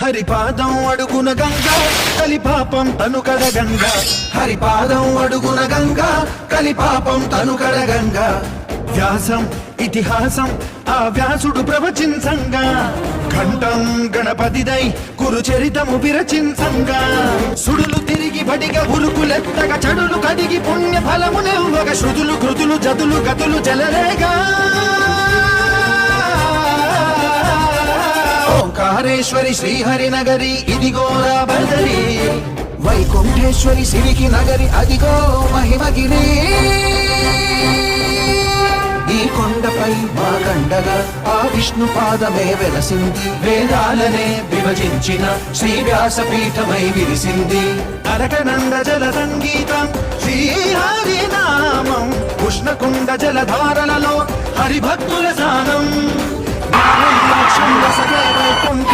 హరిపాదం అడుగున గంగా కలిపాపం తనుకడ గంగా హరిపాదం అడుగున గంగా కలిపాపం తనుకడ గంగా వ్యాసం ఇతిహాసం ఆ వ్యాసుడు ప్రవచించంగా ఘంటం గణపతిదై కురుచరితము విరచించంగా సుడులు తిరిగి బడిగా ఉరుకులెత్తగా చెడులు కడిగి పుణ్య ఫలమునివ్వగా శృతులు కృతులు జతులు గతులు జలరేగా ఓంకారేశ్వరి శ్రీహరి నగరి ఇదిగోరా బదరి వైకుంఠేశ్వరి సిరికి నగరి అదిగో మహిమగిరి ఈ కొండపై మా గండగా ఆ విష్ణు పాదమే వెలసింది వేదాలనే విభజించిన శ్రీ వ్యాసపీఠమై విరిసింది అరకనంద జల సంగీతం శ్రీహరి నామం ఉష్ణకుండ జలధారలలో హరిభక్తుల స్నానం వైకుంఠ